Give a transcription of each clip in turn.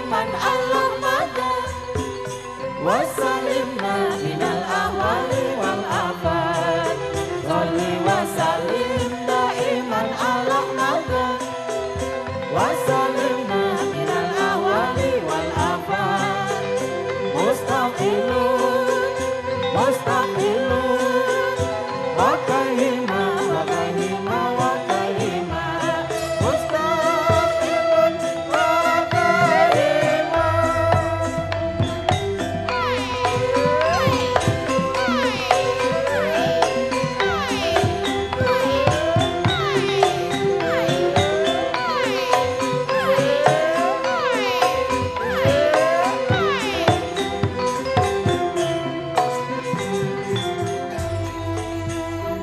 daiman Allah mada wasalimna minal ahwali wal afat sholli wasalim daiman Allah mada wasalimna minal ahwali wal afat mustaqilun mustaqilun wakaima wakaima wakaima mustaqilun wakaima.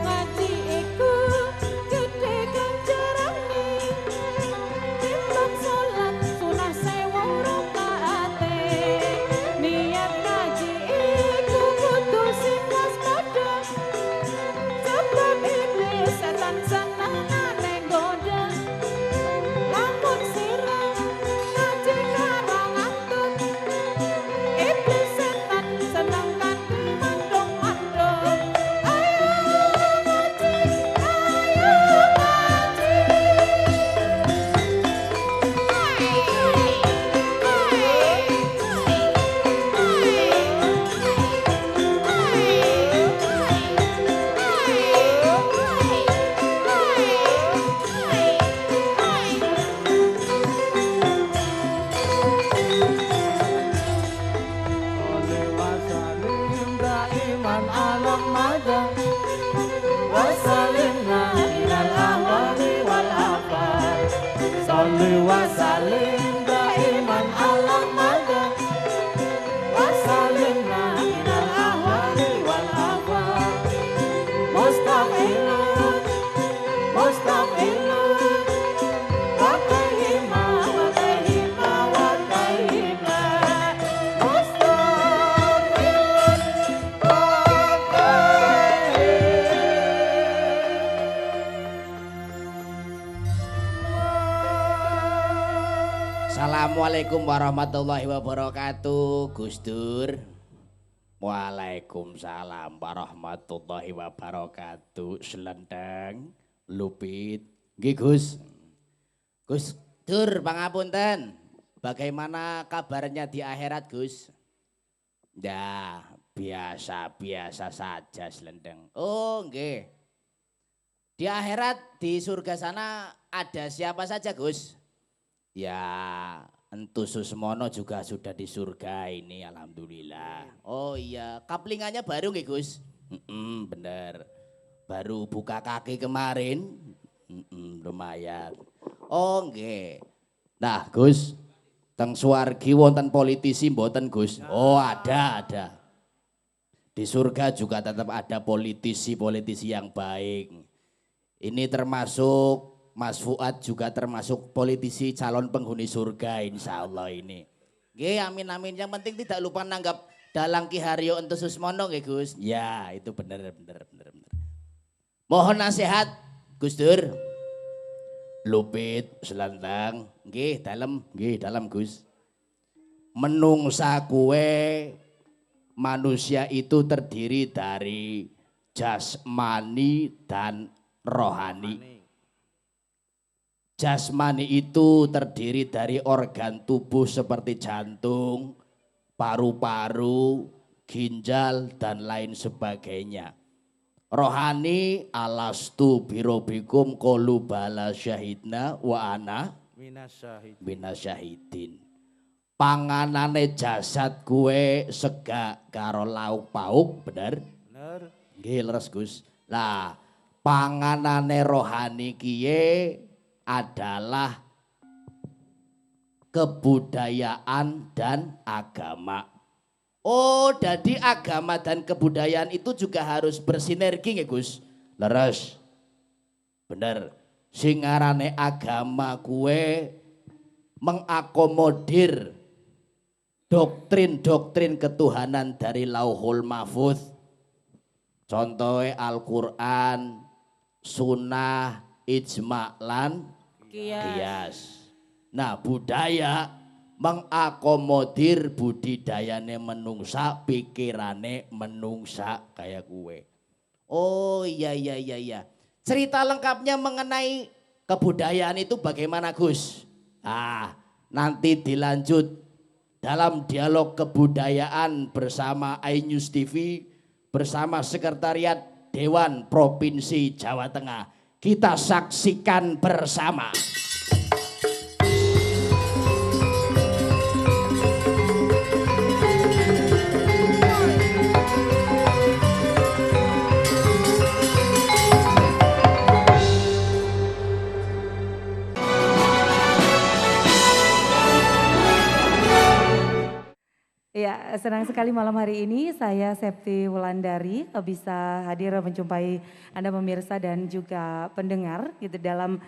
Ngaji iku gedhe ganjarane timbang salat sunah sewu rakaate niat ngaji iku kudu sing waspada sebab iblis setan senengane nggoda lamun sira ngaji karo ngantuk iblis setan seneng kanthi mandung-mandung ayo ngaji ayo wasalim daiman ala mada wasalimna minal ahwali wal afat sholli wasalim daiman ala mada wasalimna minal ahwali wal afat mustaqilun mustaqilun wakaima wakaima wakaima mustaqilun Assalamualaikum warahmatullahi wabarakatuh, Gus Dur. Waalaikumsalam warahmatullahi wabarakatuh. Selendang, lupit. Nggih, Gus. Gus Dur, pangapunten. Bagaimana kabarnya di akhirat, Gus? Ya, biasa-biasa saja, Selendang. Oh, nggih. Di akhirat, di surga sana ada siapa saja, Gus? Ya, Entu Susmono juga sudah di surga ini, alhamdulillah. Oh iya, kaplingannya baru nggih Gus? Bener, baru buka kaki kemarin. Lumayan. Oh nggih. Nah Gus, teng Suwargi wonten politisi mboten Gus? Oh ada. Di surga juga tetap ada politisi-politisi yang baik. Ini termasuk Mas Fuad juga termasuk politisi calon penghuni surga insya Allah ini. Nggih amin. Yang penting tidak lupa nanggap dalang Ki Haryo Entu Susmono nggih Gus. Ya itu bener. Mohon nasihat Gus Dur. Lupit selantang. Nggih dalam Gus. Menungsa kue manusia itu terdiri dari jasmani dan rohani. Jasmani itu terdiri dari organ tubuh seperti jantung, paru-paru, ginjal, dan lain sebagainya. Rohani alastu birobikum qalu bala syahidna wa ana minasyahidin. Panganane jasad kue sega karo lauk pauk, bener? Nggih leres Gus. Lah, panganane rohani kiye adalah kebudayaan dan agama. Oh, jadi agama dan kebudayaan itu juga harus bersinergi nggih Gus. Leres. Bener. Sing ngarane agama kue mengakomodir doktrin-doktrin ketuhanan dari Lauhul Mahfuz. Contohnya Al-Qur'an, sunnah, ijma' lan qiyas. Nah budaya mengakomodir budidayane menungsa, pikirane menungsa kayak kue. Oh iya. Cerita lengkapnya mengenai kebudayaan itu bagaimana Gus? Nanti dilanjut dalam dialog kebudayaan bersama iNews TV bersama Sekretariat Dewan Provinsi Jawa Tengah. Kita saksikan bersama. Ya, senang sekali malam hari ini saya Septi Wulandari bisa hadir menjumpai Anda pemirsa dan juga pendengar gitu dalam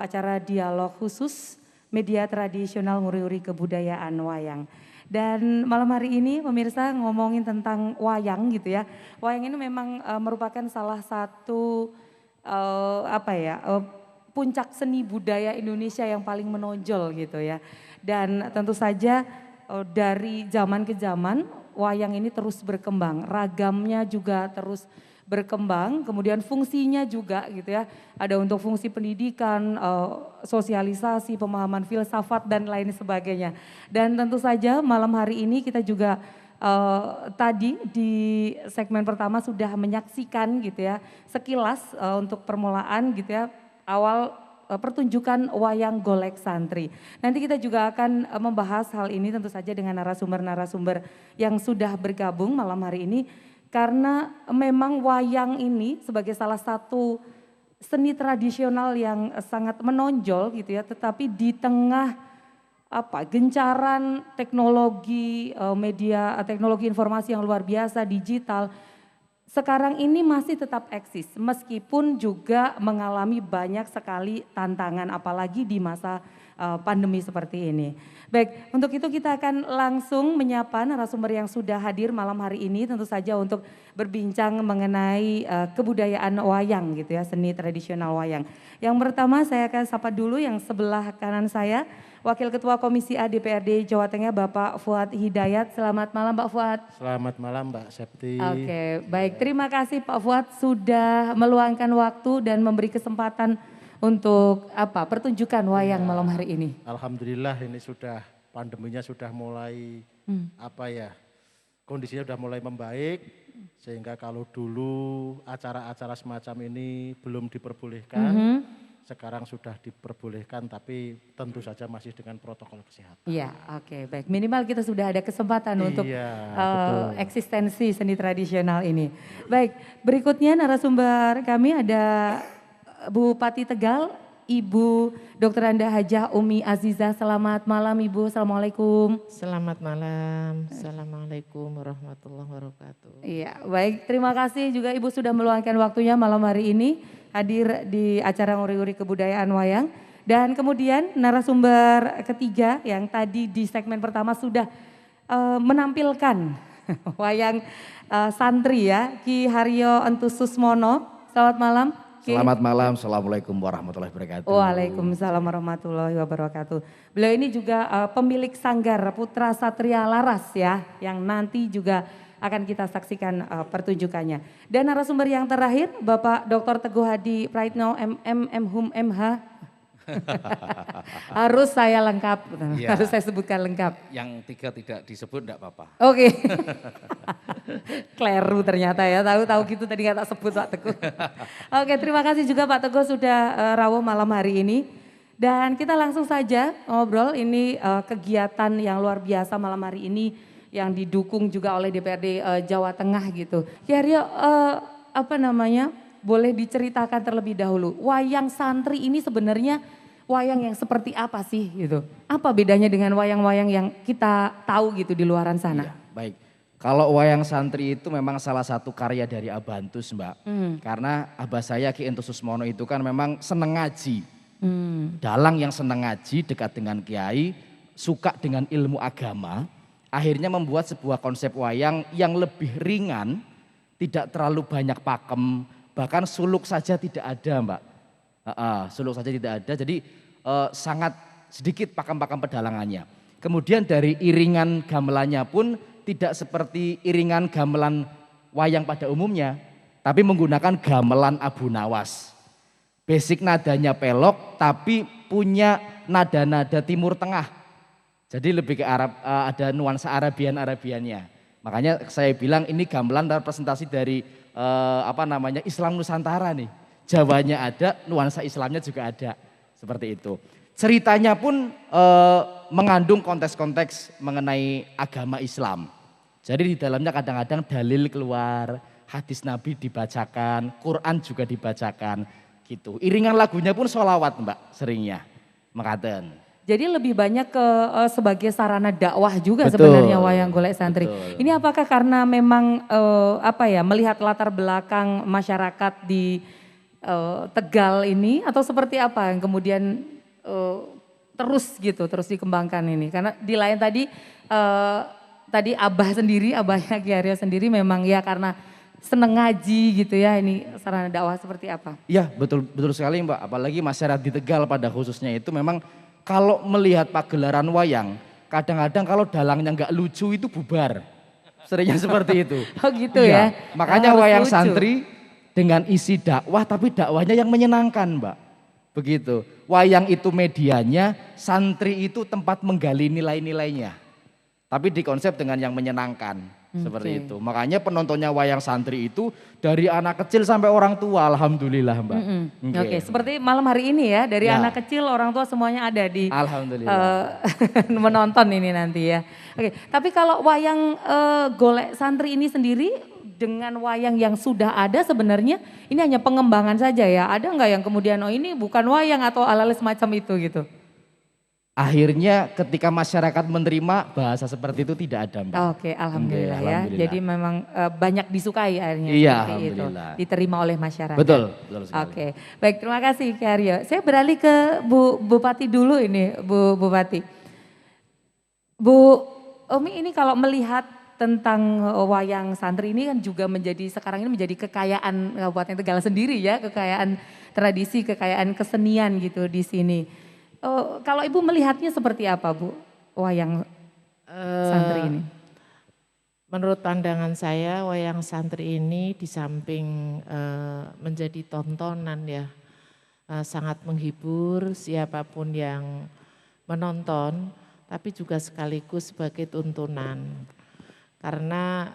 acara dialog khusus media tradisional nguri-nguri kebudayaan wayang. Dan malam hari ini pemirsa ngomongin tentang wayang gitu ya. Wayang ini memang merupakan salah satu puncak seni budaya Indonesia yang paling menonjol gitu ya. Dan tentu saja dari zaman ke zaman wayang ini terus berkembang, ragamnya juga terus berkembang, kemudian fungsinya juga gitu ya, ada untuk fungsi pendidikan, sosialisasi, pemahaman filsafat dan lain sebagainya. Dan tentu saja malam hari ini kita juga tadi di segmen pertama sudah menyaksikan gitu ya, sekilas untuk permulaan gitu ya, awal pertunjukan wayang golek santri. Nanti kita juga akan membahas hal ini tentu saja dengan narasumber-narasumber yang sudah bergabung malam hari ini. Karena memang wayang ini sebagai salah satu seni tradisional yang sangat menonjol gitu ya. Tetapi di tengah gencaran teknologi media, teknologi informasi yang luar biasa, digital, sekarang ini masih tetap eksis meskipun juga mengalami banyak sekali tantangan apalagi di masa pandemi seperti ini. Baik, untuk itu kita akan langsung menyapa narasumber yang sudah hadir malam hari ini tentu saja untuk berbincang mengenai kebudayaan wayang gitu ya, seni tradisional wayang. Yang pertama saya akan sapa dulu yang sebelah kanan saya, Wakil Ketua Komisi A DPRD Jawa Tengah Bapak Fuad Hidayat. Selamat malam Pak Fuad. Selamat malam Mbak Septi. Oke, baik, terima kasih Pak Fuad sudah meluangkan waktu dan memberi kesempatan untuk pertunjukan wayang malam hari ini. Alhamdulillah ini sudah pandeminya sudah mulai kondisinya sudah mulai membaik sehingga kalau dulu acara-acara semacam ini belum diperbolehkan. Sekarang sudah diperbolehkan tapi tentu saja masih dengan protokol kesehatan. Iya, oke, baik. Minimal kita sudah ada kesempatan untuk eksistensi seni tradisional ini. Baik, berikutnya narasumber kami ada Bupati Tegal, Ibu Dr. Anda Hajah Umi Azizah. Selamat malam Ibu, Assalamualaikum. Selamat malam, Assalamualaikum warahmatullahi wabarakatuh. Iya, baik, terima kasih juga Ibu sudah meluangkan waktunya malam hari ini hadir di acara nguri-nguri kebudayaan wayang. Dan kemudian narasumber ketiga yang tadi di segmen pertama sudah menampilkan wayang santri ya, Ki Haryo Entususmono. Selamat malam. Ki. Selamat malam, Assalamualaikum warahmatullahi wabarakatuh. Waalaikumsalam warahmatullahi wabarakatuh. Beliau ini juga pemilik sanggar Putra Satria Laras ya, yang nanti juga akan kita saksikan pertunjukannya. Dan narasumber yang terakhir Bapak Dr. Teguh Hadi Praitno MM Hum MH. Harus saya lengkap, ya, harus saya sebutkan lengkap. Yang tiga tidak disebut enggak apa-apa. Oke. Kleru ternyata ya, tahu gitu tadi nggak tak sebut Pak Teguh. Oke, terima kasih juga Pak Teguh sudah rawuh malam hari ini. Dan kita langsung saja ngobrol, ini kegiatan yang luar biasa malam hari ini yang didukung juga oleh DPRD Jawa Tengah gitu. Ki Haryo, boleh diceritakan terlebih dahulu, wayang santri ini sebenarnya wayang yang seperti apa sih gitu? Apa bedanya dengan wayang-wayang yang kita tahu gitu di luaran sana? Ya, baik, kalau wayang santri itu memang salah satu karya dari Abantus Mbak. Karena abah saya Ki Entususmono itu kan memang seneng ngaji. Dalang yang seneng ngaji, dekat dengan kiai, suka dengan ilmu agama. Akhirnya membuat sebuah konsep wayang yang lebih ringan, tidak terlalu banyak pakem, bahkan suluk saja tidak ada Mbak. Suluk saja tidak ada, jadi sangat sedikit pakem-pakem pedalangannya. Kemudian dari iringan gamelannya pun tidak seperti iringan gamelan wayang pada umumnya, tapi menggunakan gamelan Abu Nawas. Basic nadanya pelok tapi punya nada-nada Timur Tengah. Jadi lebih ke Arab, ada nuansa Arabiannya. Makanya saya bilang ini gamelan representasi dari Islam Nusantara nih. Jawanya ada, nuansa Islamnya juga ada. Seperti itu. Ceritanya pun mengandung konteks-konteks mengenai agama Islam. Jadi di dalamnya kadang-kadang dalil keluar, hadis Nabi dibacakan, Quran juga dibacakan gitu. Iringan lagunya pun sholawat Mbak seringnya, mengatakan. Jadi lebih banyak ke sebagai sarana dakwah juga Betul, sebenarnya wayang golek santri. betul. Ini apakah karena memang melihat latar belakang masyarakat di Tegal ini atau seperti apa yang kemudian terus dikembangkan ini? Karena di lain tadi abahnya Ki Haryo sendiri memang ya karena seneng ngaji gitu ya, ini sarana dakwah seperti apa? Iya betul sekali Mbak, apalagi masyarakat di Tegal pada khususnya itu memang kalau melihat pagelaran wayang, kadang-kadang kalau dalangnya nggak lucu itu bubar. Seringnya seperti itu. Oh gitu Iya, ya. makanya Harus wayang lucu. santri dengan isi dakwah tapi dakwahnya yang menyenangkan Mbak. Begitu. Wayang itu medianya, santri itu tempat menggali nilai-nilainya. Tapi dikonsep dengan yang menyenangkan. Seperti itu. Makanya penontonnya wayang santri itu dari anak kecil sampai orang tua, alhamdulillah Mbak. Oke, seperti malam hari ini ya, dari Ya. anak kecil orang tua semuanya ada di Alhamdulillah. menonton ini nanti ya. Oke, tapi kalau wayang golek santri ini sendiri dengan wayang yang sudah ada sebenarnya ini hanya pengembangan saja ya. Ada nggak yang kemudian oh ini bukan wayang atau ala-ala semacam itu gitu? Akhirnya ketika masyarakat menerima bahasa seperti itu tidak ada Mbak. Oke, alhamdulillah Oke, ya. alhamdulillah. Jadi memang banyak disukai akhirnya Iya, seperti itu. alhamdulillah. Diterima oleh masyarakat. Betul sekali. Oke, baik terima kasih Ki Haryo. Saya beralih ke Bu Bupati dulu ini, Bu Bupati. Bu Umi ini kalau melihat tentang wayang santri ini kan juga sekarang ini menjadi kekayaan Kabupaten Tegal sendiri ya, kekayaan tradisi, kekayaan kesenian gitu di sini. Kalau Ibu melihatnya seperti apa Bu, wayang santri ini? Menurut pandangan saya wayang santri ini di samping menjadi tontonan ya, sangat menghibur siapapun yang menonton, tapi juga sekaligus sebagai tuntunan. Karena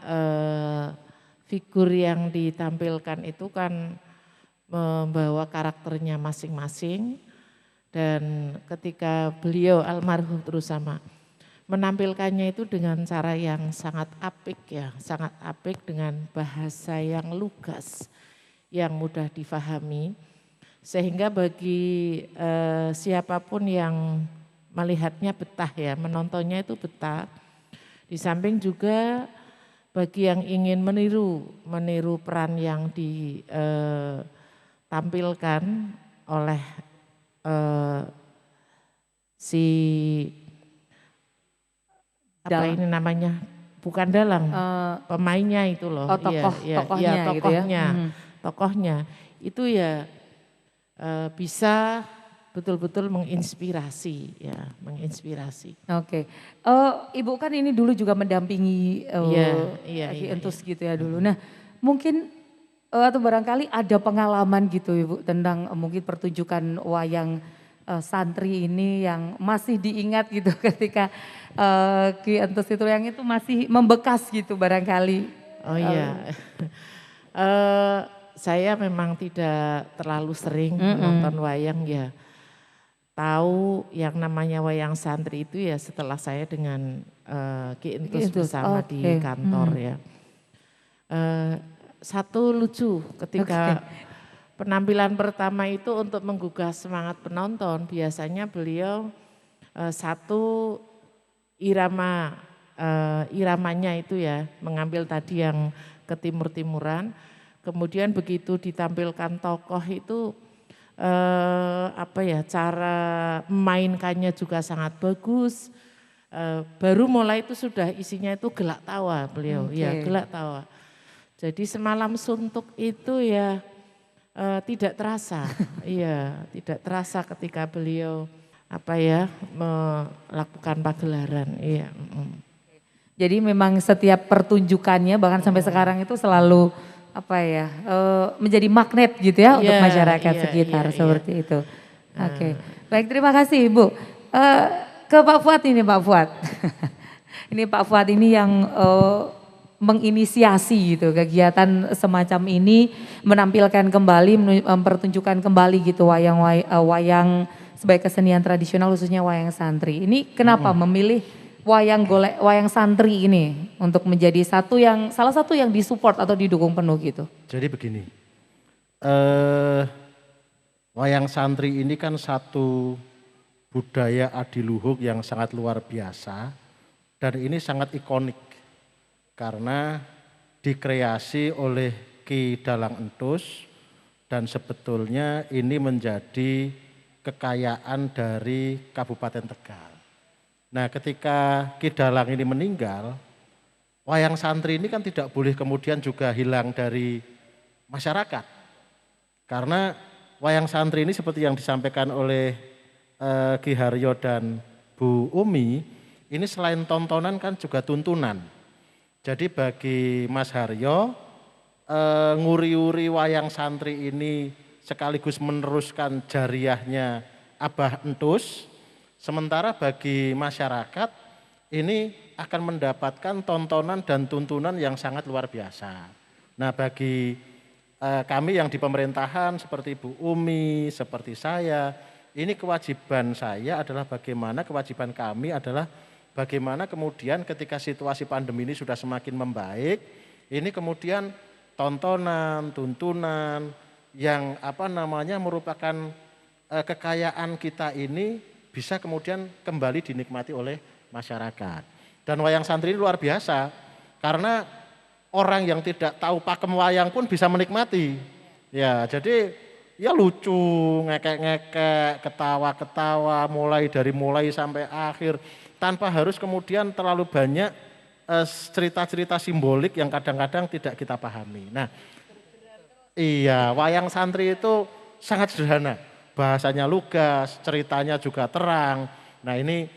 figur yang ditampilkan itu kan membawa karakternya masing-masing. Dan ketika beliau almarhum terutama menampilkannya itu dengan cara yang sangat apik ya, sangat apik dengan bahasa yang lugas, yang mudah difahami. Sehingga bagi siapapun yang melihatnya betah ya, menontonnya itu betah. Di samping juga bagi yang ingin meniru peran yang ditampilkan oleh Dalang. ini namanya, bukan dalang, pemainnya itu loh. Tokohnya gitu ya. Tokohnya itu ya bisa betul-betul menginspirasi ya, menginspirasi. Oke, Ibu kan ini dulu juga mendampingi Ki Entus gitu ya dulu. Nah mungkin atau barangkali ada pengalaman gitu Ibu tentang mungkin pertunjukan wayang santri ini yang masih diingat gitu ketika Ki Entus itu yang itu masih membekas gitu barangkali. Oh iya, saya memang tidak terlalu sering menonton wayang ya. Tahu yang namanya wayang santri itu ya setelah saya dengan Ki Entus bersama di kantor ya. Satu lucu ketika penampilan pertama itu untuk menggugah semangat penonton, biasanya beliau satu iramanya itu ya, mengambil tadi yang ke timur-timuran, kemudian begitu ditampilkan tokoh itu cara memainkannya juga sangat bagus. Baru mulai itu sudah isinya itu gelak tawa beliau, ya gelak tawa. Jadi semalam suntuk itu ya tidak terasa, iya tidak terasa ketika beliau melakukan pagelaran. Iya. Jadi memang setiap pertunjukannya bahkan sampai sekarang itu selalu menjadi magnet gitu ya untuk masyarakat sekitar seperti itu. Oke. Baik, terima kasih Ibu. Ke Pak Fuad ini Pak Fuad. Ini Pak Fuad ini yang menginisiasi gitu kegiatan semacam ini, menampilkan kembali, mempertunjukkan kembali gitu wayang sebagai kesenian tradisional khususnya wayang santri. Ini kenapa memilih wayang santri ini untuk menjadi salah satu yang disupport atau didukung penuh gitu? Jadi begini, wayang santri ini kan satu budaya adiluhung yang sangat luar biasa dan ini sangat ikonik karena dikreasi oleh Ki Dalang Entus dan sebetulnya ini menjadi kekayaan dari Kabupaten Tegal. Nah, ketika Ki Dalang ini meninggal, wayang santri ini kan tidak boleh kemudian juga hilang dari masyarakat. Karena wayang santri ini seperti yang disampaikan oleh Ki Haryo dan Bu Umi, ini selain tontonan kan juga tuntunan. Jadi bagi Mas Haryo, nguri-uri wayang santri ini sekaligus meneruskan jariahnya Abah Entus, sementara bagi masyarakat ini akan mendapatkan tontonan dan tuntunan yang sangat luar biasa. Nah bagi kami yang di pemerintahan seperti Bu Umi, seperti saya, ini kewajiban saya adalah kewajiban kami adalah bagaimana kemudian ketika situasi pandemi ini sudah semakin membaik, ini kemudian tontonan, tuntunan yang merupakan kekayaan kita ini bisa kemudian kembali dinikmati oleh masyarakat. Dan wayang santri ini luar biasa karena orang yang tidak tahu pakem wayang pun bisa menikmati. Ya, jadi ya lucu, ngekek-ngekek, ketawa-ketawa mulai sampai akhir tanpa harus kemudian terlalu banyak cerita-cerita simbolik yang kadang-kadang tidak kita pahami. Nah, iya, wayang santri itu sangat sederhana. Bahasanya lugas, ceritanya juga terang. Nah, ini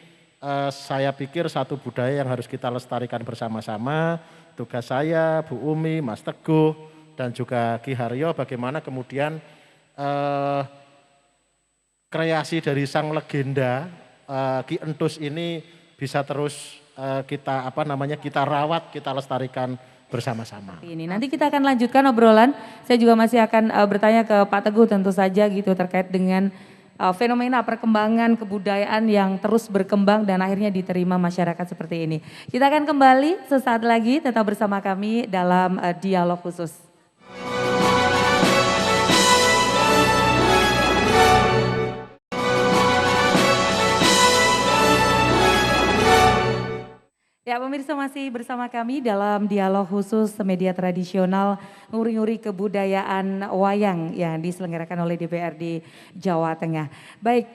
saya pikir satu budaya yang harus kita lestarikan bersama-sama. Tugas saya, Bu Umi, Mas Teguh, dan juga Ki Haryo bagaimana kemudian kreasi dari sang legenda Ki Entus ini bisa terus kita rawat, kita lestarikan bersama-sama. Ini nanti kita akan lanjutkan obrolan. Saya juga masih akan bertanya ke Pak Teguh tentu saja gitu terkait dengan fenomena perkembangan kebudayaan yang terus berkembang dan akhirnya diterima masyarakat seperti ini. Kita akan kembali sesaat lagi, tetap bersama kami dalam dialog khusus. Ya pemirsa masih bersama kami dalam dialog khusus media tradisional nguri-nguri kebudayaan wayang yang diselenggarakan oleh DPRD Jawa Tengah. Baik,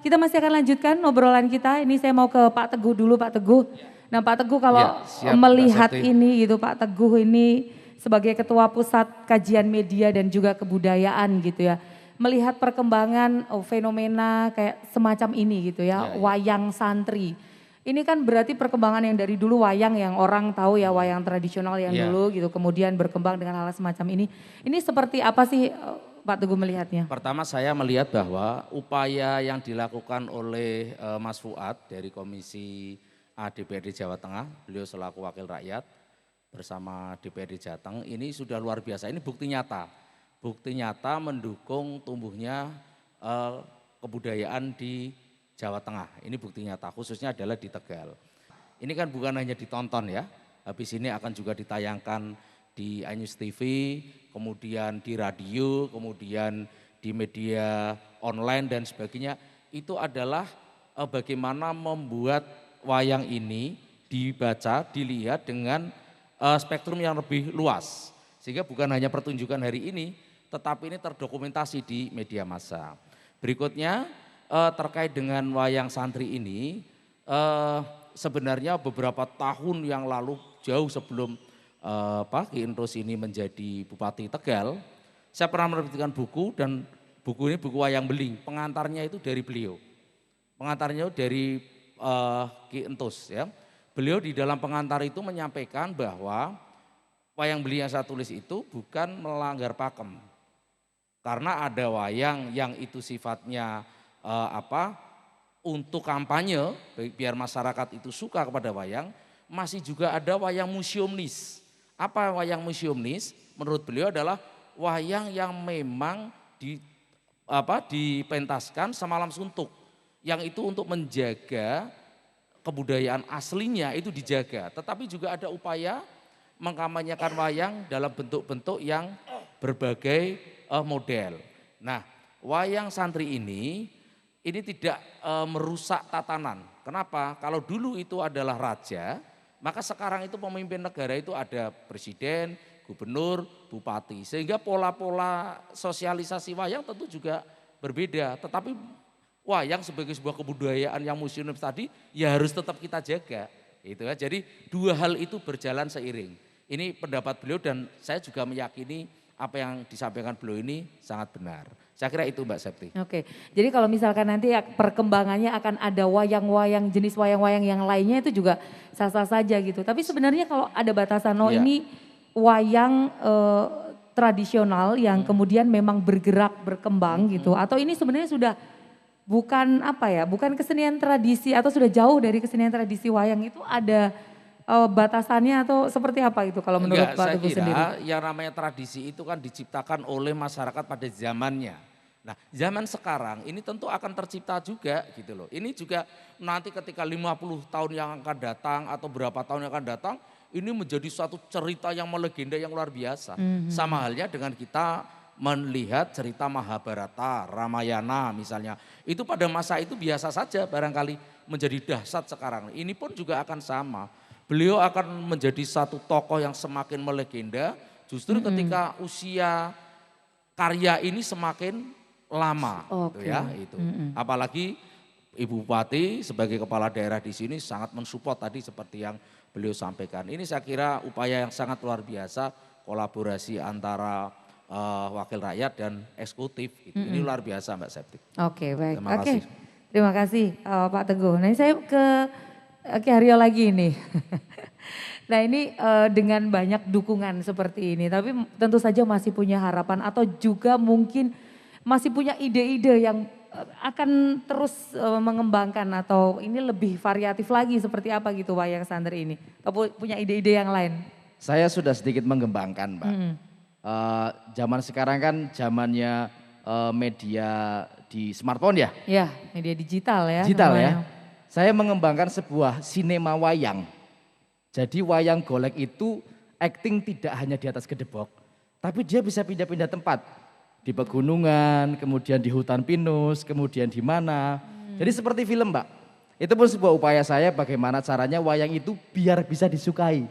kita masih akan lanjutkan obrolan kita. Ini saya mau ke Pak Teguh dulu, Pak Teguh. Nah Pak Teguh kalau melihat ini gitu, Pak Teguh ini sebagai Ketua Pusat Kajian Media dan juga Kebudayaan gitu ya. Melihat perkembangan fenomena kayak semacam ini gitu ya, wayang santri. Ini kan berarti perkembangan yang dari dulu wayang yang orang tahu ya wayang tradisional yang dulu gitu kemudian berkembang dengan hal semacam ini. Ini seperti apa sih Pak Teguh melihatnya? Pertama saya melihat bahwa upaya yang dilakukan oleh Mas Fuad dari Komisi A DPRD Jawa Tengah, beliau selaku wakil rakyat bersama DPRD Jateng ini sudah luar biasa. Ini bukti nyata mendukung tumbuhnya kebudayaan di Jawa Tengah, ini bukti nyata, khususnya adalah di Tegal. Ini kan bukan hanya ditonton ya, habis ini akan juga ditayangkan di iNews TV, kemudian di radio, kemudian di media online dan sebagainya. Itu adalah bagaimana membuat wayang ini dibaca, dilihat dengan spektrum yang lebih luas. Sehingga bukan hanya pertunjukan hari ini, tetapi ini terdokumentasi di media massa. Berikutnya, terkait dengan wayang santri ini sebenarnya beberapa tahun yang lalu jauh sebelum Ki Entus ini menjadi Bupati Tegal, saya pernah menerbitkan buku dan buku ini buku Wayang Beling, pengantarnya itu dari beliau. pengantarnya dari Ki Entus ya. Beliau di dalam pengantar itu menyampaikan bahwa wayang beling yang saya tulis itu bukan melanggar pakem. Karena ada wayang yang itu sifatnya untuk kampanye, biar masyarakat itu suka kepada wayang, masih juga ada wayang museumnis. Apa wayang museumnis? Menurut beliau adalah wayang yang memang dipentaskan semalam suntuk. Yang itu untuk menjaga kebudayaan aslinya itu dijaga. Tetapi juga ada upaya mengkampanyekan wayang dalam bentuk-bentuk yang berbagai model. Nah, wayang santri ini tidak merusak tatanan. Kenapa? Kalau dulu itu adalah raja, maka sekarang itu pemimpin negara itu ada presiden, gubernur, bupati. Sehingga pola-pola sosialisasi wayang tentu juga berbeda. Tetapi wayang sebagai sebuah kebudayaan yang museum tadi ya harus tetap kita jaga. Itu ya. Jadi dua hal itu berjalan seiring. Ini pendapat beliau dan saya juga meyakini apa yang disampaikan beliau ini sangat benar. Saya kira itu Mbak Septi. Oke, jadi kalau misalkan nanti perkembangannya akan ada wayang-wayang, jenis wayang-wayang yang lainnya itu juga sah-sah saja gitu. Tapi sebenarnya kalau ada batasan, ini wayang tradisional yang kemudian memang bergerak, berkembang gitu. Atau ini sebenarnya sudah bukan bukan kesenian tradisi atau sudah jauh dari kesenian tradisi wayang, itu ada batasannya atau seperti apa itu kalau menurut Pak Teguh sendiri? Saya kira yang namanya tradisi itu kan diciptakan oleh masyarakat pada zamannya. Nah, zaman sekarang ini tentu akan tercipta juga gitu loh. Ini juga nanti ketika 50 tahun yang akan datang atau berapa tahun yang akan datang, ini menjadi suatu cerita yang melegenda yang luar biasa. Sama halnya dengan kita melihat cerita Mahabharata, Ramayana misalnya. Itu pada masa itu biasa saja barangkali menjadi dahsyat sekarang. Ini pun juga akan sama. Beliau akan menjadi satu tokoh yang semakin melegenda justru ketika usia karya ini semakin lama, gitu ya itu. Apalagi Ibu Bupati sebagai kepala daerah di sini sangat mensupport tadi seperti yang beliau sampaikan. Ini saya kira upaya yang sangat luar biasa, kolaborasi antara wakil rakyat dan eksekutif. Gitu. Ini luar biasa Mbak Septi. Oke, baik. Terima kasih. Terima kasih Pak Teguh. Nah, saya ke Ki Haryo lagi nih. Nah, ini dengan banyak dukungan seperti ini, tapi tentu saja masih punya harapan atau juga mungkin masih punya ide-ide yang akan terus mengembangkan atau ini lebih variatif lagi seperti apa gitu wayang santri ini? Atau punya ide-ide yang lain? Saya sudah sedikit mengembangkan Mbak. Zaman sekarang kan zamannya media di smartphone ya? Ya, media digital ya. Digital ya. Saya mengembangkan sebuah sinema wayang. Jadi wayang golek itu acting tidak hanya di atas gedebok, tapi dia bisa pindah-pindah tempat. Di pegunungan, kemudian di hutan pinus, kemudian di mana. Jadi seperti film Mbak. Itu pun sebuah upaya saya bagaimana caranya wayang itu biar bisa disukai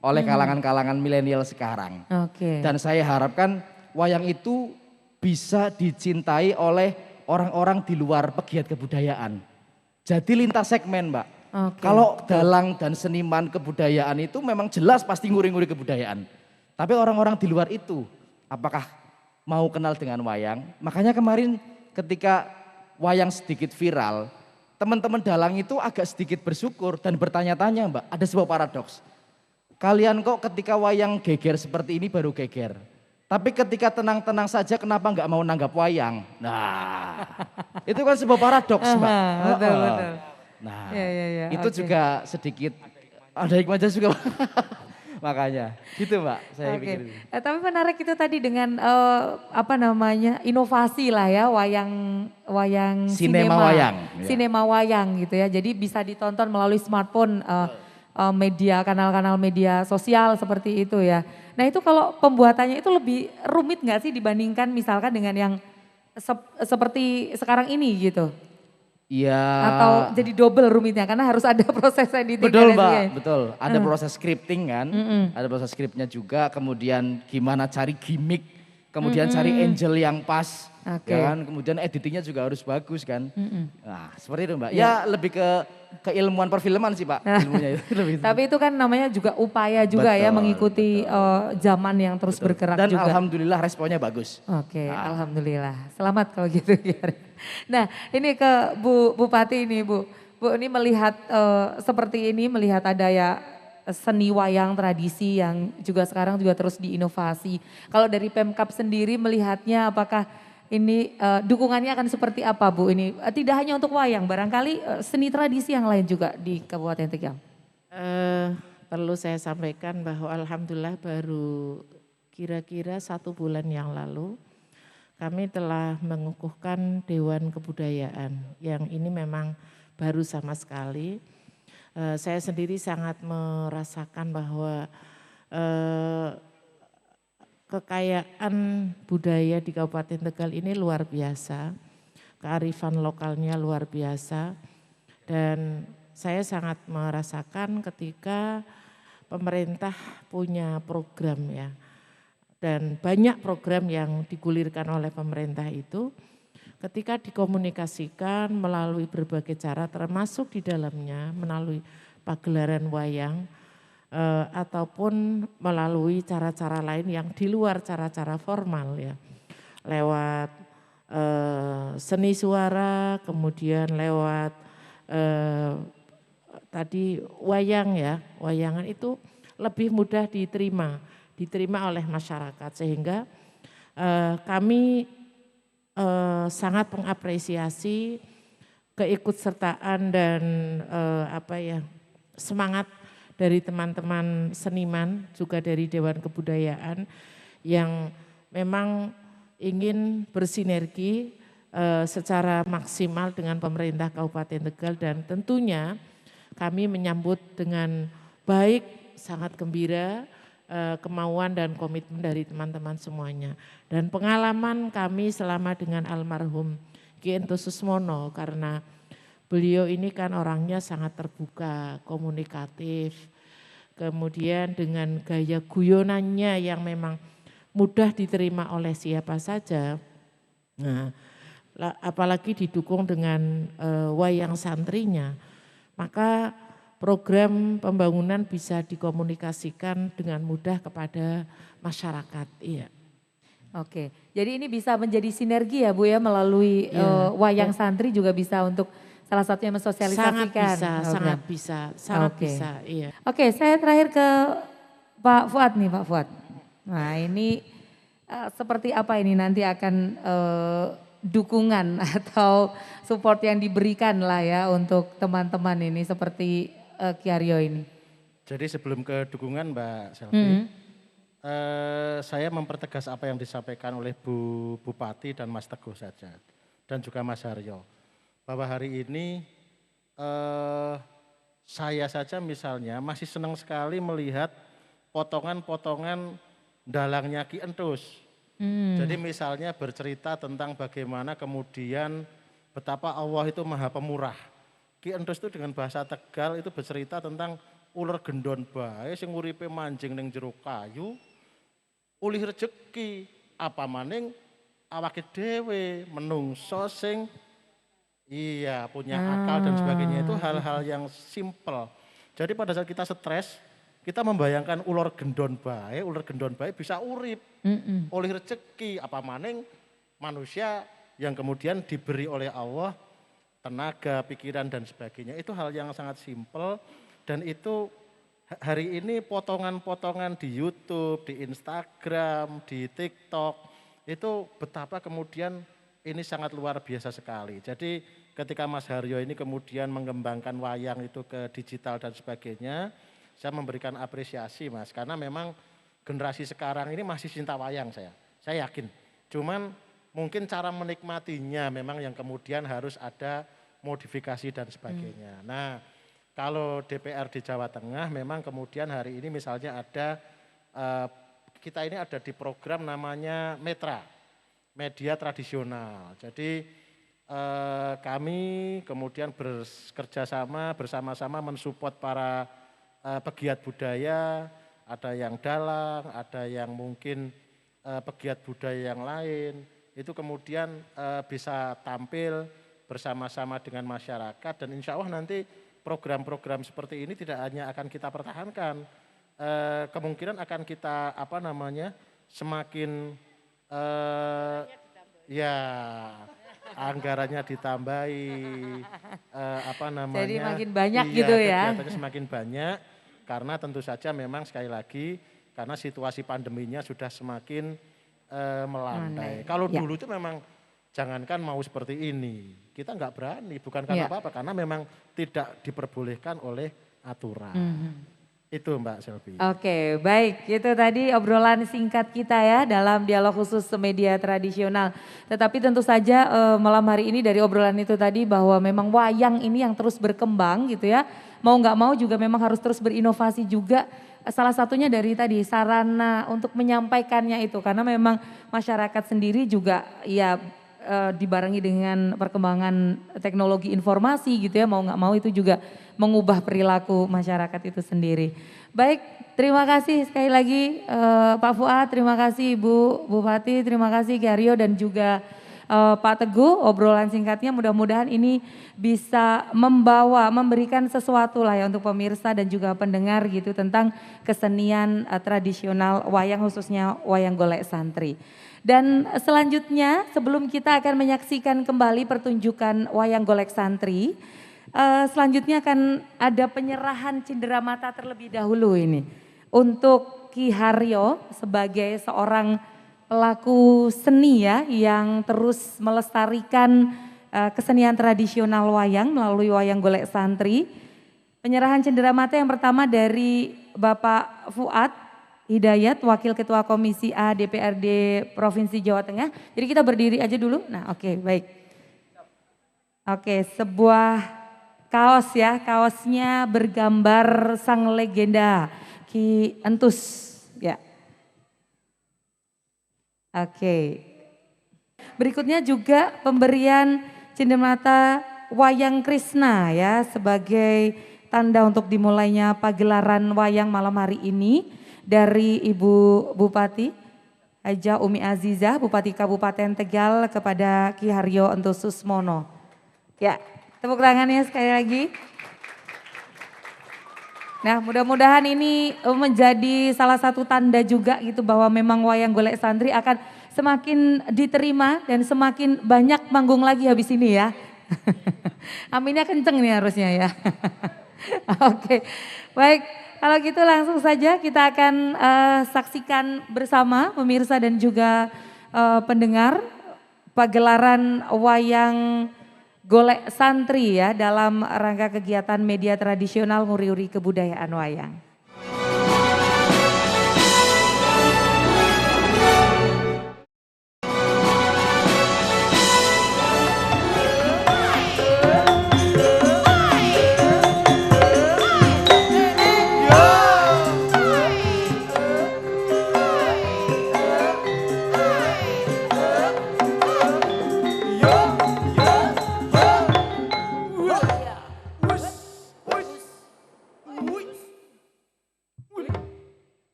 oleh kalangan-kalangan milenial sekarang. Dan saya harapkan wayang itu bisa dicintai oleh orang-orang di luar pegiat kebudayaan. Jadi lintas segmen Mbak. Kalau dalang dan seniman kebudayaan itu memang jelas pasti nguri-nguri kebudayaan. Tapi orang-orang di luar itu apakah mau kenal dengan wayang? Makanya kemarin ketika wayang sedikit viral, teman-teman dalang itu agak sedikit bersyukur dan bertanya-tanya Mbak, ada sebuah paradoks. Kalian kok ketika wayang geger seperti ini baru geger. Tapi ketika tenang-tenang saja kenapa nggak mau nanggap wayang? Nah, itu kan sebuah paradoks Mbak. Betul. Nah, ya, itu juga sedikit ada hikmahnya juga. Makanya gitu Mbak, saya pikir. Tapi menarik itu tadi dengan inovasi lah ya, wayang sinema wayang. Sinema wayang gitu ya. Jadi bisa ditonton melalui smartphone, media, kanal-kanal media sosial seperti itu ya. Nah itu kalau pembuatannya itu lebih rumit nggak sih dibandingkan misalkan dengan yang seperti sekarang ini gitu? Iya. Atau jadi double rumitnya karena harus ada proses editing. Betul Mbak, betul. Ada proses scripting kan, ada proses scriptnya juga, kemudian gimana cari gimmick, kemudian cari angel yang pas. Oke. Ya kan, kemudian editingnya juga harus bagus kan. Nah, seperti itu Mbak. Ya lebih ke keilmuan perfilman sih Pak, ilmunya itu. Tapi itu kan namanya juga upaya juga ya Betul, mengikuti zaman yang terus bergerak Dan juga. alhamdulillah responnya bagus. Oke, alhamdulillah. Selamat kalau gitu ya. Nah, ini ke Bu Bupati ini Bu. Bu ini melihat seperti ini, melihat ada ya seni wayang tradisi yang juga sekarang juga terus diinovasi. Kalau dari Pemkab sendiri melihatnya apakah ini dukungannya akan seperti apa Bu? Ini tidak hanya untuk wayang, barangkali seni tradisi yang lain juga di Kabupaten Tegal. Perlu saya sampaikan bahwa alhamdulillah baru kira-kira 1 bulan yang lalu kami telah mengukuhkan Dewan Kebudayaan yang ini memang baru sama sekali. Saya sendiri sangat merasakan bahwa kekayaan budaya di Kabupaten Tegal ini luar biasa, kearifan lokalnya luar biasa, dan saya sangat merasakan ketika pemerintah punya program ya, dan banyak program yang digulirkan oleh pemerintah itu ketika dikomunikasikan melalui berbagai cara termasuk di dalamnya melalui pagelaran wayang, ataupun melalui cara-cara lain yang di luar cara-cara formal ya, lewat seni suara, kemudian lewat tadi wayang ya, wayangan itu lebih mudah diterima oleh masyarakat sehingga kami sangat mengapresiasi keikutsertaan dan semangat dari teman-teman seniman, juga dari Dewan Kebudayaan yang memang ingin bersinergi secara maksimal dengan pemerintah Kabupaten Tegal, dan tentunya kami menyambut dengan baik, sangat gembira kemauan dan komitmen dari teman-teman semuanya. Dan pengalaman kami selama dengan almarhum Ki Entus Susmono, karena beliau ini kan orangnya sangat terbuka, komunikatif, kemudian dengan gaya guyonannya yang memang mudah diterima oleh siapa saja. Nah, apalagi didukung dengan wayang santrinya, maka program pembangunan bisa dikomunikasikan dengan mudah kepada masyarakat. Iya. Oke, jadi ini bisa menjadi sinergi ya Bu ya, melalui wayang santri juga bisa untuk salah satunya mensosialisasikan. Sangat bisa, iya. Oke, saya terakhir ke Pak Fuad nih, Pak Fuad. Nah ini seperti apa ini nanti akan dukungan atau support yang diberikan lah ya untuk teman-teman ini seperti Ki Haryo ini. Jadi sebelum ke dukungan Mbak Selvi, saya mempertegas apa yang disampaikan oleh Bu Bupati dan Mas Teguh saja, dan juga Mas Haryo. Bahwa hari ini saya saja misalnya masih senang sekali melihat potongan-potongan dalangnya Ki Entus. Jadi misalnya bercerita tentang bagaimana kemudian betapa Allah itu maha pemurah. Ki Entus itu dengan bahasa Tegal itu bercerita tentang ular gendon bae sing uripe manjing ning jero kayu, ulih rejeki, apa maning awake dhewe menungso sing punya akal dan sebagainya. Itu hal-hal yang simpel. Jadi pada saat kita stres, kita membayangkan ular gendon bae bisa urip oleh rejeki, apa maning manusia yang kemudian diberi oleh Allah tenaga, pikiran dan sebagainya. Itu hal yang sangat simpel, dan itu hari ini potongan-potongan di YouTube, di Instagram, di TikTok, itu betapa kemudian ini sangat luar biasa sekali. Jadi ketika Mas Haryo ini kemudian mengembangkan wayang itu ke digital dan sebagainya, saya memberikan apresiasi Mas, karena memang generasi sekarang ini masih cinta wayang saya yakin. Cuman mungkin cara menikmatinya memang yang kemudian harus ada modifikasi dan sebagainya. Nah, kalau DPR di Jawa Tengah memang kemudian hari ini misalnya ada, kita ini ada di program namanya Metra, media tradisional. Jadi kami kemudian bekerja sama bersama-sama mensupport para pegiat budaya, ada yang dalang, ada yang mungkin pegiat budaya yang lain, itu kemudian bisa tampil bersama-sama dengan masyarakat dan insya Allah nanti program-program seperti ini tidak hanya akan kita pertahankan, kemungkinan akan kita semakin ya anggarannya ditambahi, Jadi makin banyak gitu ya. Kegiatannya semakin banyak karena tentu saja memang sekali lagi karena situasi pandeminya sudah semakin melandai. Kalau dulu itu memang jangankan mau seperti ini, kita nggak berani, bukan karena apa-apa, karena memang tidak diperbolehkan oleh aturan. Itu Mbak Selvi. Oke, baik. Itu tadi obrolan singkat kita ya dalam dialog khusus media tradisional. Tetapi tentu saja malam hari ini dari obrolan itu tadi bahwa memang wayang ini yang terus berkembang gitu ya. Mau nggak mau juga memang harus terus berinovasi juga. Salah satunya dari tadi sarana untuk menyampaikannya itu. Karena memang masyarakat sendiri juga ya dibarengi dengan perkembangan teknologi informasi gitu ya. Mau nggak mau itu juga mengubah perilaku masyarakat itu sendiri. Baik, terima kasih sekali lagi Pak Fuad, terima kasih Ibu Bupati, terima kasih Ki Haryo dan juga Pak Teguh. Obrolan singkatnya mudah-mudahan ini bisa memberikan sesuatu lah ya untuk pemirsa dan juga pendengar gitu tentang kesenian tradisional wayang khususnya wayang golek santri. Dan selanjutnya sebelum kita akan menyaksikan kembali pertunjukan wayang golek santri, selanjutnya akan ada penyerahan cenderamata terlebih dahulu ini untuk Ki Haryo sebagai seorang pelaku seni ya yang terus melestarikan kesenian tradisional wayang melalui wayang golek santri. Penyerahan cenderamata yang pertama dari Bapak Fuad Hidayat, Wakil Ketua Komisi A DPRD Provinsi Jawa Tengah. Jadi kita berdiri aja dulu. Nah oke, baik. Oke, sebuah kaos ya, kaosnya bergambar sang legenda Ki Entus ya. Oke. Berikutnya juga pemberian cenderamata wayang Krishna ya sebagai tanda untuk dimulainya pagelaran wayang malam hari ini dari Ibu Bupati Haja Umi Azizah, Bupati Kabupaten Tegal kepada Ki Haryo Entus Susmono. Ya, tepuk tangannya sekali lagi. Nah, mudah-mudahan ini menjadi salah satu tanda juga gitu bahwa memang wayang golek santri akan semakin diterima dan semakin banyak manggung lagi habis ini ya. Aminnya kenceng nih harusnya ya. Oke, baik. Kalau gitu langsung saja kita akan saksikan bersama pemirsa dan juga pendengar pagelaran wayang golek santri ya dalam rangka kegiatan media tradisional nguri-uri kebudayaan wayang.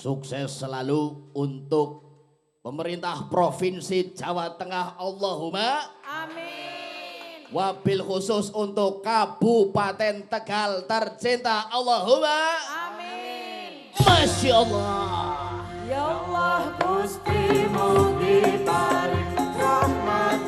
Sukses selalu untuk pemerintah Provinsi Jawa Tengah, Allahumma amin. Wabil khusus untuk Kabupaten Tegal tercinta, Allahumma amin. Masya Allah. Ya Allah Gusti mugi paring rahmat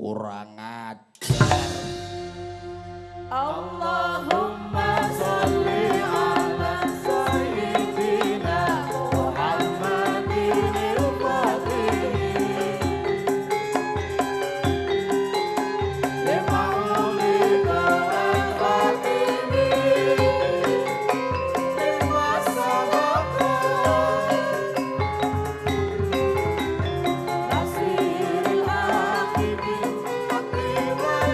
kurang ajar. Allahumma sholli ala sayyidina Muhammadin al-Fatih lima ulika al-Fatimi lima sabaka nasiril hakimin hakimal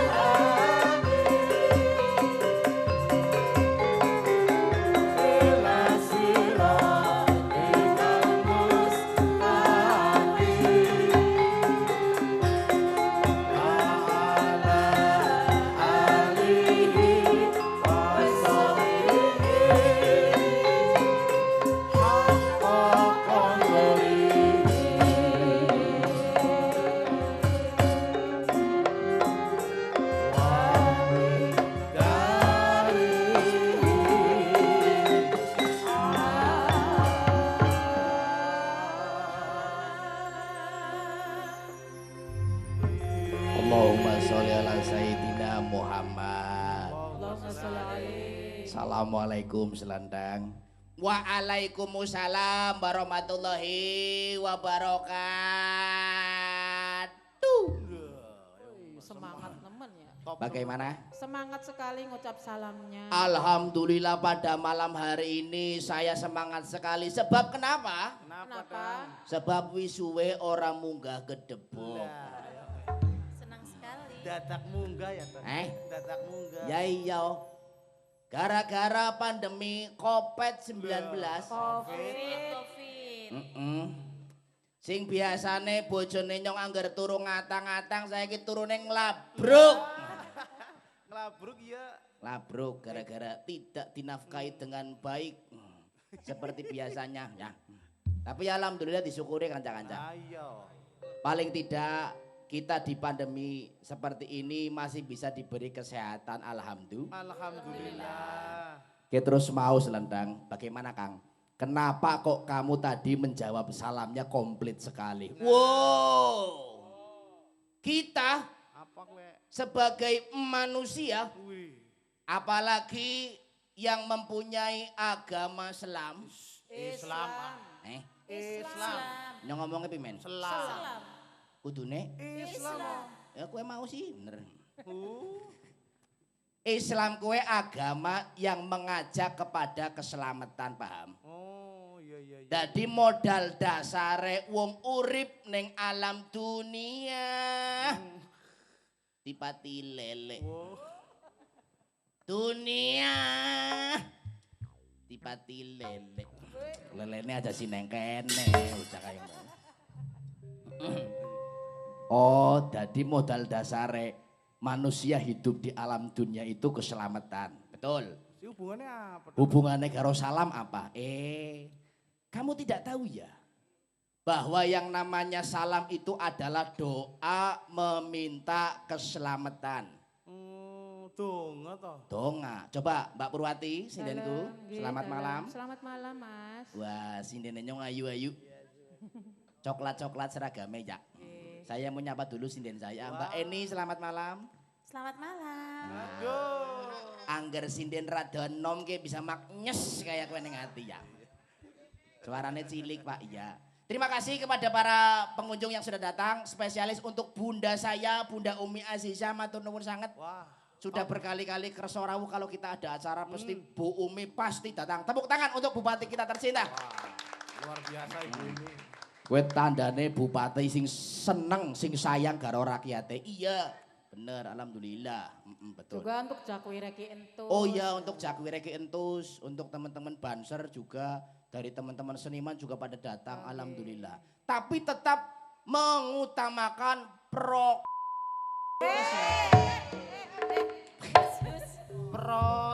ila siratikal mustaqim ala alihi wa sahbihi haqqa Allahumma sholli ala sayyidina Muhammad. Assalamualaikum selendang. Waalaikumsalam warahmatullahi wabarakatuh. Semangat nemen ya. Bagaimana? Semangat sekali ngucap salamnya. Alhamdulillah pada malam hari ini saya semangat sekali. Sebab kenapa? Kenapa? Sebab wisuwe orang munggah gedebok. Senang sekali. Dadak munggah ya Teh. Dadak munggah. Ya iya. Gara-gara pandemi COVID-19. Covid. Sing biasane bojone nyong angger turu ngatang-ngatang saiki turune nglabruk. Nglabruk ya. Labruk gara-gara tidak dinafkahi dengan baik. Seperti biasanya ya. Tapi alhamdulillah disyukuri kanca-kanca. Ayo. Paling tidak kita di pandemi seperti ini masih bisa diberi kesehatan, Alhamdulillah. Kita terus mau selendang, bagaimana Kang? Kenapa kok kamu tadi menjawab salamnya komplit sekali? Wow, kita Apa kle? sebagai manusia, Wih. apalagi yang mempunyai agama Islam, Islam. Islam. yang ngomongnya pimen, Selam. kudune, Islam. ya kue mau sih bener. Islam kue agama yang mengajak kepada keselamatan, paham? Oh iya iya iya. Jadi modal dasare wong urip ning alam dunia. Dipati lele. Dunia. Dipati lele. Lelene aja sineng kene ucap kaya ngono. Oh, jadi modal dasare manusia hidup di alam dunia itu keselamatan. Betul. Si hubungannya apa? Hubungannya karo salam apa? Kamu tidak tahu ya bahwa yang namanya salam itu adalah doa meminta keselamatan. Donga toh. Donga. Coba Mbak Purwati, sindenku. Selamat malam. Selamat malam, Mas. Wah, sindennya nyong ayu-ayu. Coklat-coklat seragame ya. Saya mau nyapa dulu sinden saya. Mbak Eni, selamat malam. Selamat malam. Aduh. Angger sinden rada nom ke bisa maknyes kayak kue ning hati ya. Suaranya cilik Pak, iya. Terima kasih kepada para pengunjung yang sudah datang. Spesialis untuk bunda saya, Bunda Umi Azizah, matur nuwun sangat. Wah. Sudah berkali-kali kerso rawuh kalau kita ada acara pasti Bu Umi pasti datang. Tepuk tangan untuk Bupati kita tercinta. Wah. Luar biasa Ibu ini. Kue tandane bupati sing seneng, sing sayang karo rakyate. Iya, bener, alhamdulillah. Betul. Juga untuk Jakwi Reki Entus. Oh iya, untuk Jakwi Reki Entus, untuk teman-teman banser juga, dari teman-teman seniman juga pada datang, alhamdulillah. Tapi tetap mengutamakan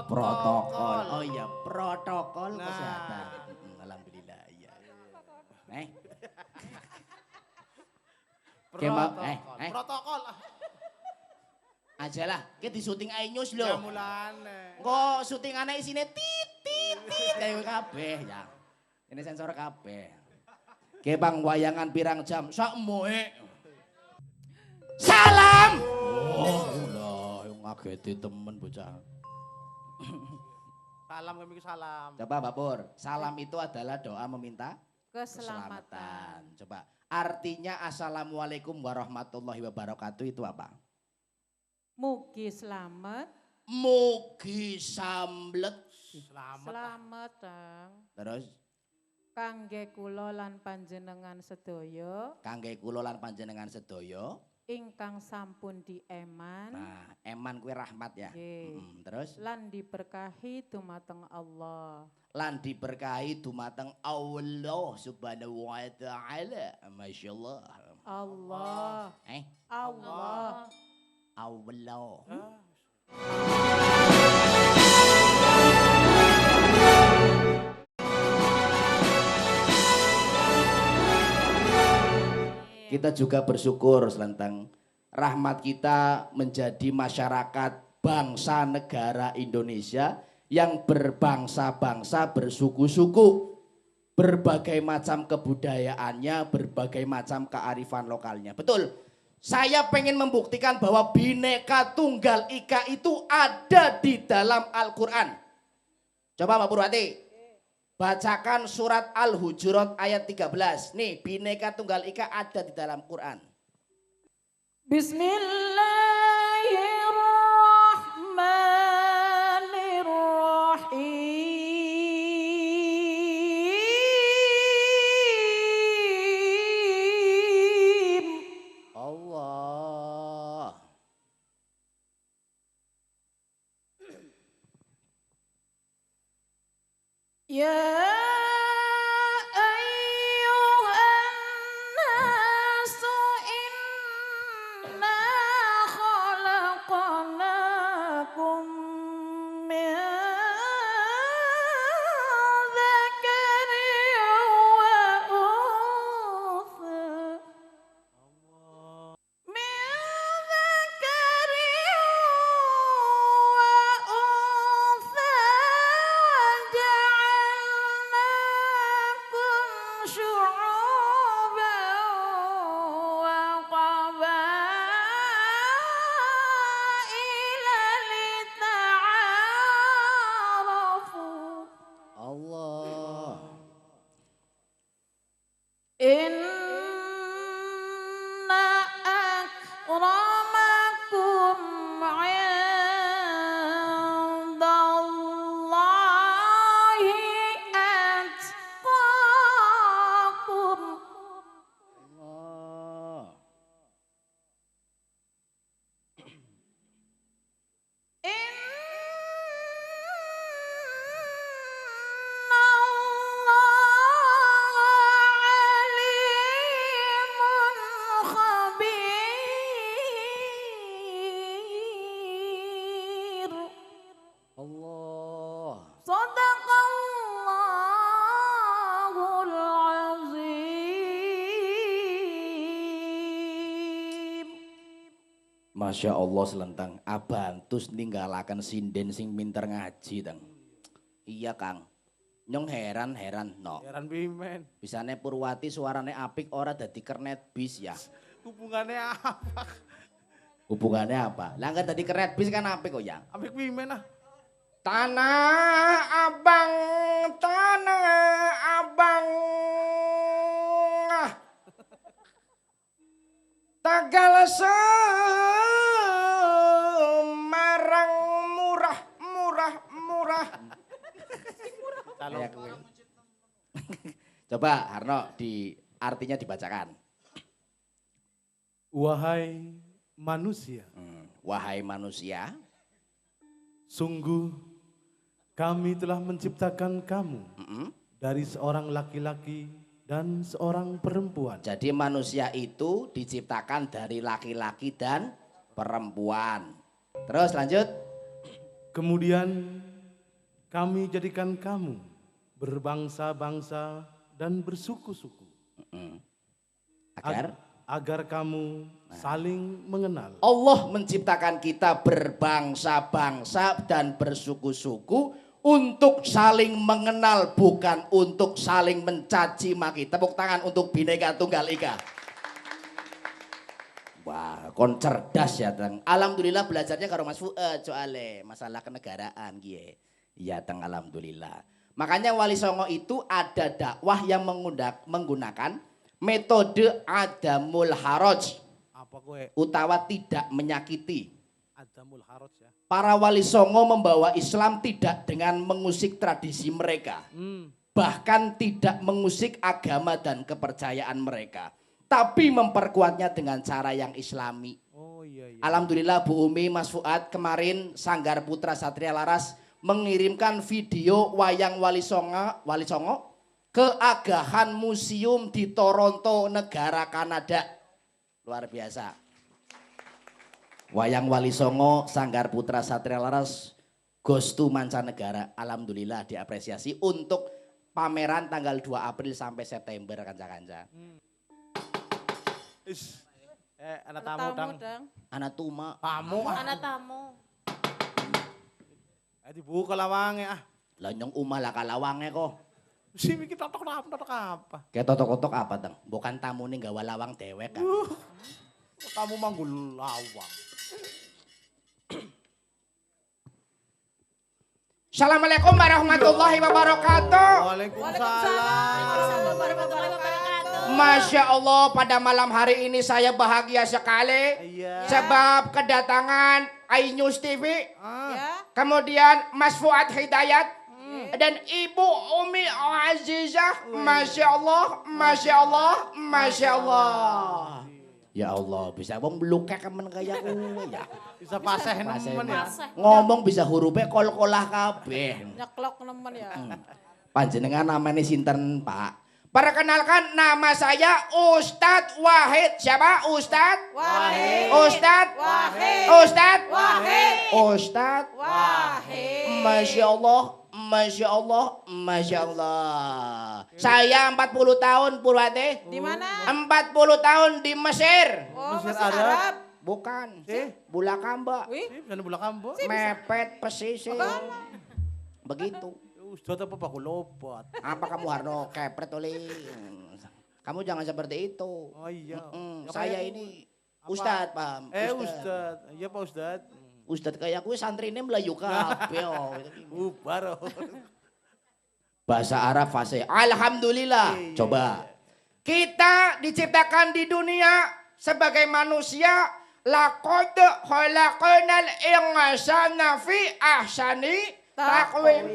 protokol. Oh iya, protokol kesehatan. Alhamdulillah, iya. Protokol. Aja lah, kita di syuting iNews loh. Ya mulane. Kok syutingannya isinya tit kayak kabeh ya. Ini sensor kabeh. Ke bang wayangan pirang jam sak moe. Salam. Oh, lah, ngageti temen bocah. Salam kami salam. Coba Mbak Pur, salam itu adalah doa meminta Keselamatan. Coba, artinya assalamualaikum warahmatullahi wabarakatuh itu apa? Mugi selamat. Mugi samblet. Selamat Dang. Terus, Kangge kula lan panjenengan sedaya kangge kula lan panjenengan sedaya. ingkang sampun dieman Nah, eman kuwi rahmat ya. Nggih. Terus, lan diberkahi dumateng Allah. lan diberkahi dumateng Allah subhanahu wa ta'ala. Masya Allah. Allah. Allah. Allah. Kita juga bersyukur Selentang, rahmat kita menjadi masyarakat bangsa negara Indonesia yang berbangsa-bangsa, bersuku-suku, berbagai macam kebudayaannya, berbagai macam kearifan lokalnya. Betul, saya pengen membuktikan bahwa Bhinneka Tunggal Ika itu ada di dalam Al-Quran. Coba Mbak Purwati, bacakan surat Al-Hujurat ayat 13. Nih, Bhinneka Tunggal Ika ada di dalam Quran. Bismillahirrahmanirrahim. Allah. Ya ayyuhan nasu inna khalaqnakum min dzakarin wa untha. Min dzakarin wa untha ja'alnakum syu'uban wa qabaila lita'arafu. Allah. Inna akramakum indallahi atqakum. Allah. Inna Allaha alimun khabir. Allah. Sadaqallahul azim. Masya Allah Selentang, abantus ninggalakan sinden sing pinter ngaji tang. Iya Kang, nyong heran no. Heran pimen. Bisane Purwati suarane apik ora dadi kernet bis ya. Hubungannya apa? Hubungannya apa? Lah enggak dadi kernet bis kan apik kok ya. Apik pimen ah. Tanah Abang, Tanah Abang. Tagal Semarang murah. Kayak gue. Coba Harno artinya dibacakan. Wahai manusia, Wahai manusia, sungguh kami telah menciptakan kamu dari seorang laki-laki dan seorang perempuan. jadi manusia itu diciptakan dari laki-laki dan perempuan. Terus lanjut. Kemudian kami jadikan kamu berbangsa-bangsa dan bersuku-suku. Agar kamu saling mengenal. Allah menciptakan kita berbangsa-bangsa dan bersuku-suku untuk saling mengenal, bukan untuk saling mencaci maki. Tepuk tangan untuk Bhinneka Tunggal Ika. Wah, kon cerdas ya, Teng. Alhamdulillah belajarnya karo Mas Fuad soalnya masalah kenegaraan gie. Iya, Teng, alhamdulillah. Makanya Wali Songo itu ada dakwah yang menggunakan metode adamul haraj. Apa gue? Utawa tidak menyakiti. Adamul haraj ya. Para Wali Songo membawa Islam tidak dengan mengusik tradisi mereka. Bahkan tidak mengusik agama dan kepercayaan mereka. Tapi memperkuatnya dengan cara yang islami. Oh iya. Alhamdulillah Bu Umi, Mas Fuad kemarin Sanggar Putra Satria Laras mengirimkan video wayang Wali Songo ke Agahan Museum di Toronto, negara Kanada. Luar biasa. Wayang Wali Songo, Sanggar Putra Satria Laras, goes to mancanegara. Alhamdulillah diapresiasi untuk pameran tanggal 2 April sampai September kanca-kanca. Anak tamu dang. Anak tuma. Tamu. Anak tamu. Dibuka lawangnya ah. Lah nyong umah lah kalawangnya kok. Si mikir totok apa? Kayak totok-totok apa Teng? Bukan tamu nih gawa lawang dewek kan. Tamu manggul lawang. Assalamualaikum warahmatullahi wabarakatuh. Waalaikumsalam. Masya Allah, pada malam hari ini saya bahagia sekali. Iya. Sebab kedatangan iNews TV. Ya. Kemudian Mas Fuad Hidayat. Dan Ibu Umi Azizah. Masya Allah, Masya Allah, Masya Allah. Ya Allah, bisa wong blukek kemen kaya kuwi ya. Bisa paseh nemen ya. Ngomong bisa hurufnya kol-kolah kabeh. Nyeklok nemen ya. Panjenengan namanya sinten, Pak? Perkenalkan, nama saya Ustadz Wahid. Siapa? Ustadz? Wahid. Ustadz? Wahid. Ustadz? Wahid. Ustadz? Wahid. Masya Allah, Masya Allah, Masya Allah. Saya 40 tahun Purwati. Di mana? 40 tahun di Mesir. Oh, Mesir Mesir Arab. Arab. Bukan, Eh? Bulakamba. Wih. Sana bola kambo. Mepet pesisir. Begitu. Ustaz apa Pak lopot. Apa kamu Harno kepret oleh? Kamu jangan seperti itu. Oh iya. Saya ini Ustadz, paham? Ustaz. Iya Pak Ustaz. Ustadz kayak aku santrine melayu kabeh. Bubar. Bahasa Arab fase. Alhamdulillah. Coba. Kita diciptakan di dunia sebagai manusia. Laqad khalaqnal insana fi ahsani taqwim.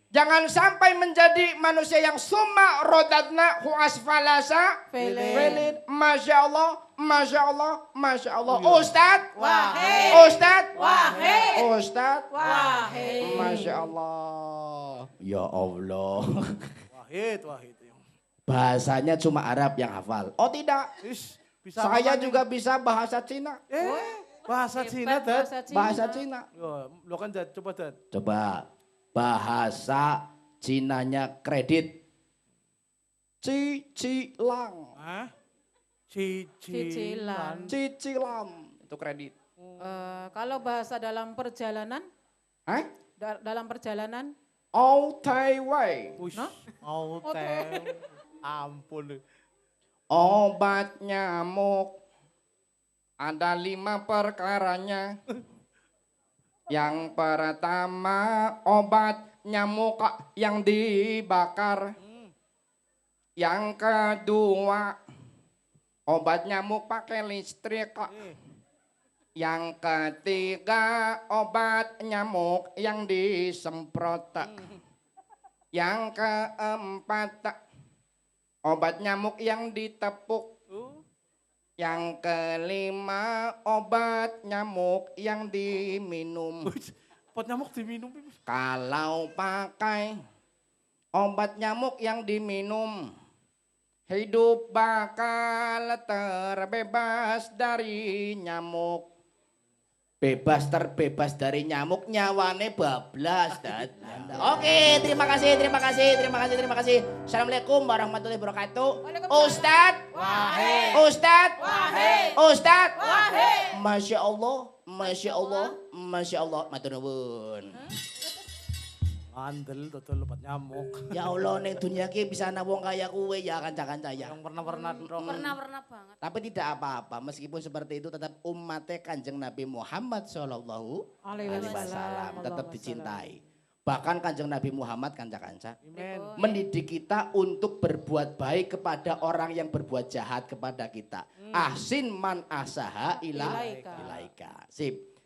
Jangan sampai menjadi manusia yang summa rodadna hu asfalasa filin. Masya Allah, Masya Allah, Masya Allah. Ustadz, Wahid. Ustadz, Wahid. Ustadz, Wahid. Masya Allah. Ya Allah. Wahid. Bahasanya cuma Arab yang hafal. Oh tidak, Bisa saya apa, juga bisa bahasa Cina. bahasa Cina, Dad. Bahasa Cina. Lo kan Dad, coba Dad. Coba bahasa Cinanya kredit. Cicilang. Hah? Cicilan. Cicilan itu kredit. Kalau bahasa dalam perjalanan, Hah? dalam perjalanan, OTW. Push. Hotel. Ampun. Obat nyamuk. Ada 5 perkaranya. Yang pertama obat nyamuk yang dibakar. Yang kedua obat nyamuk pakai listrik. Yang ketiga obat nyamuk yang disemprot. Yang keempat obat nyamuk yang ditepuk. Yang kelima obat nyamuk yang diminum. Pot nyamuk diminum. Kalau pakai obat nyamuk yang diminum, hidup bakal terbebas dari nyamuk. Terbebas dari nyamuk, nyawane bablas. Oke, terima kasih. Assalamualaikum warahmatullahi wabarakatuh. Ustadz Wahid. Ustadz Wahid. Ustadz Wahid. Masya Allah. Matur nuwun. Andel dodol obat nyamuk. Ya Allah ning dunia ki bisa ana wong kaya kowe ya kanca-kanca ya. Yang pernah Pernah banget. Tapi tidak apa-apa, meskipun seperti itu tetap umatnya Kanjeng Nabi Muhammad Shallallahu Alaihi Wasallam tetap dicintai. Bahkan Kanjeng Nabi Muhammad kanca-kanca mendidik kita untuk berbuat baik kepada orang yang berbuat jahat kepada kita. Ahsin man asaha ilaika. Sip.